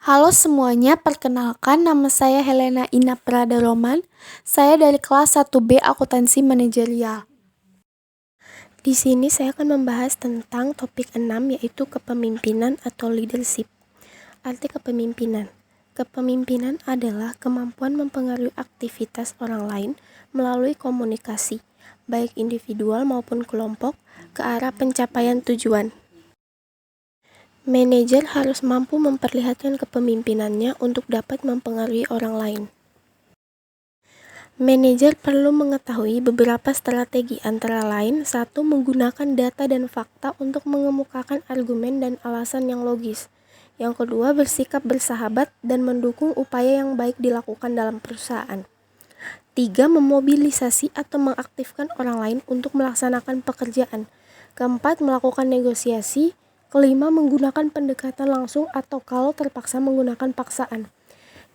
Halo semuanya, perkenalkan nama saya Helena Ina Prada Roman. Saya dari kelas 1B Akuntansi Manajerial. Di sini saya akan membahas tentang topik 6 yaitu kepemimpinan atau leadership. Arti kepemimpinan. Kepemimpinan adalah kemampuan mempengaruhi aktivitas orang lain melalui komunikasi, baik individual maupun kelompok, ke arah pencapaian tujuan. Manajer harus mampu memperlihatkan kepemimpinannya untuk dapat mempengaruhi orang lain. Manajer perlu mengetahui beberapa strategi antara lain, 1. Menggunakan data dan fakta untuk mengemukakan argumen dan alasan yang logis. Yang kedua, bersikap bersahabat dan mendukung upaya yang baik dilakukan dalam perusahaan. 3. Memobilisasi atau mengaktifkan orang lain untuk melaksanakan pekerjaan. Keempat, melakukan negosiasi. Kelima, menggunakan pendekatan langsung atau kalau terpaksa menggunakan paksaan.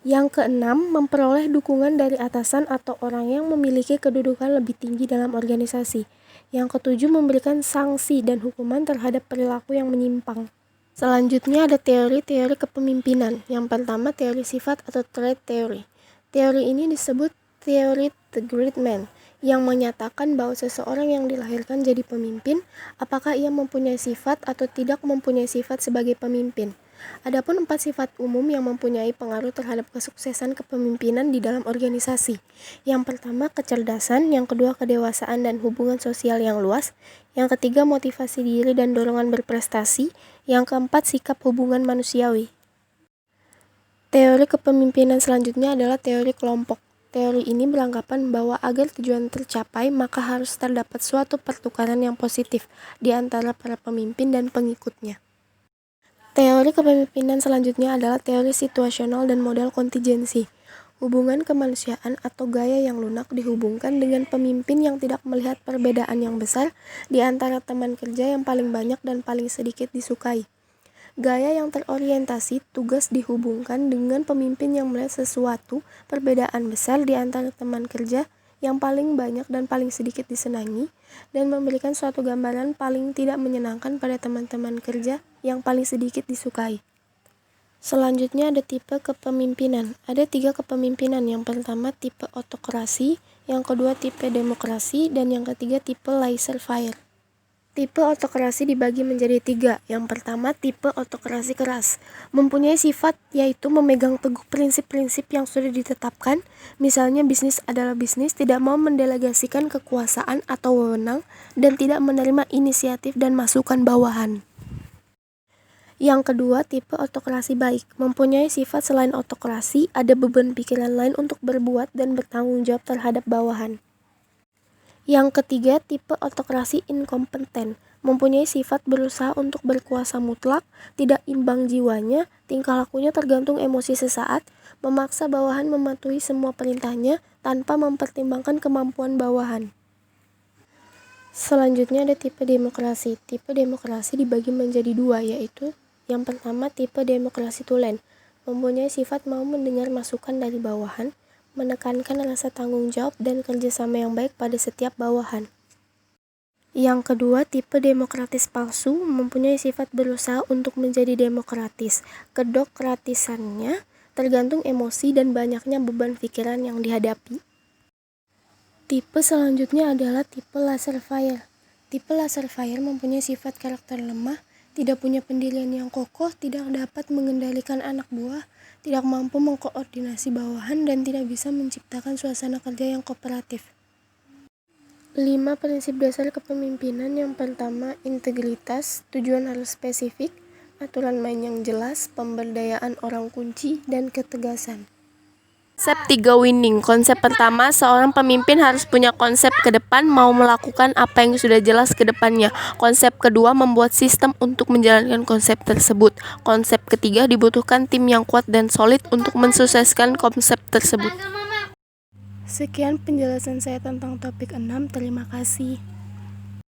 Yang keenam, memperoleh dukungan dari atasan atau orang yang memiliki kedudukan lebih tinggi dalam organisasi. Yang ketujuh, memberikan sanksi dan hukuman terhadap perilaku yang menyimpang. Selanjutnya ada teori-teori kepemimpinan. Yang pertama, teori sifat atau trait theory. Teori ini disebut teori the great man, yang menyatakan bahwa seseorang yang dilahirkan jadi pemimpin, apakah ia mempunyai sifat atau tidak mempunyai sifat sebagai pemimpin. Adapun 4 sifat umum yang mempunyai pengaruh terhadap kesuksesan kepemimpinan di dalam organisasi. Yang pertama, kecerdasan. Yang kedua, kedewasaan dan hubungan sosial yang luas. Yang ketiga, motivasi diri dan dorongan berprestasi. Yang keempat, sikap hubungan manusiawi. Teori kepemimpinan selanjutnya adalah teori kelompok. Teori ini beranggapan bahwa agar tujuan tercapai, maka harus terdapat suatu pertukaran yang positif di antara para pemimpin dan pengikutnya. Teori kepemimpinan selanjutnya adalah teori situasional dan model kontingensi. Hubungan kemanusiaan atau gaya yang lunak dihubungkan dengan pemimpin yang tidak melihat perbedaan yang besar di antara teman kerja yang paling banyak dan paling sedikit disukai. Gaya yang terorientasi tugas dihubungkan dengan pemimpin yang melihat sesuatu perbedaan besar di antara teman kerja yang paling banyak dan paling sedikit disenangi, dan memberikan suatu gambaran paling tidak menyenangkan pada teman-teman kerja yang paling sedikit disukai. Selanjutnya ada tipe kepemimpinan. Ada 3 kepemimpinan. Yang pertama tipe autokrasi, yang kedua tipe demokrasi, dan yang ketiga tipe laissez-faire. Tipe autokrasi dibagi menjadi 3. Yang pertama, tipe autokrasi keras. Mempunyai sifat yaitu memegang teguh prinsip-prinsip yang sudah ditetapkan. Misalnya bisnis adalah bisnis, tidak mau mendelegasikan kekuasaan atau wewenang, dan tidak menerima inisiatif dan masukan bawahan. Yang kedua, tipe autokrasi baik. Mempunyai sifat selain autokrasi, ada beban pikiran lain untuk berbuat dan bertanggung jawab terhadap bawahan. Yang ketiga, tipe autokrasi inkompeten. Mempunyai sifat berusaha untuk berkuasa mutlak, tidak imbang jiwanya, tingkah lakunya tergantung emosi sesaat, memaksa bawahan mematuhi semua perintahnya tanpa mempertimbangkan kemampuan bawahan. Selanjutnya ada tipe demokrasi. Tipe demokrasi dibagi menjadi 2, yaitu yang pertama tipe demokrasi tulen. Mempunyai sifat mau mendengar masukan dari bawahan, menekankan rasa tanggung jawab dan kerjasama yang baik pada setiap bawahan. Yang kedua, tipe demokratis palsu, mempunyai sifat berusaha untuk menjadi demokratis. Kedokratisannya tergantung emosi dan banyaknya beban pikiran yang dihadapi. Tipe selanjutnya adalah tipe laissez-faire. Tipe laissez-faire mempunyai sifat karakter lemah, tidak punya pendirian yang kokoh, tidak dapat mengendalikan anak buah, tidak mampu mengkoordinasi bawahan, dan tidak bisa menciptakan suasana kerja yang kooperatif. 5 prinsip dasar kepemimpinan. Yang pertama, integritas, tujuan harus spesifik, aturan main yang jelas, pemberdayaan orang kunci, dan ketegasan. Konsep 3 winning. Konsep pertama, seorang pemimpin harus punya konsep ke depan, mau melakukan apa yang sudah jelas ke depannya. Konsep kedua, membuat sistem untuk menjalankan konsep tersebut. Konsep ketiga, dibutuhkan tim yang kuat dan solid untuk mensukseskan konsep tersebut. Sekian penjelasan saya tentang topik 6. Terima kasih.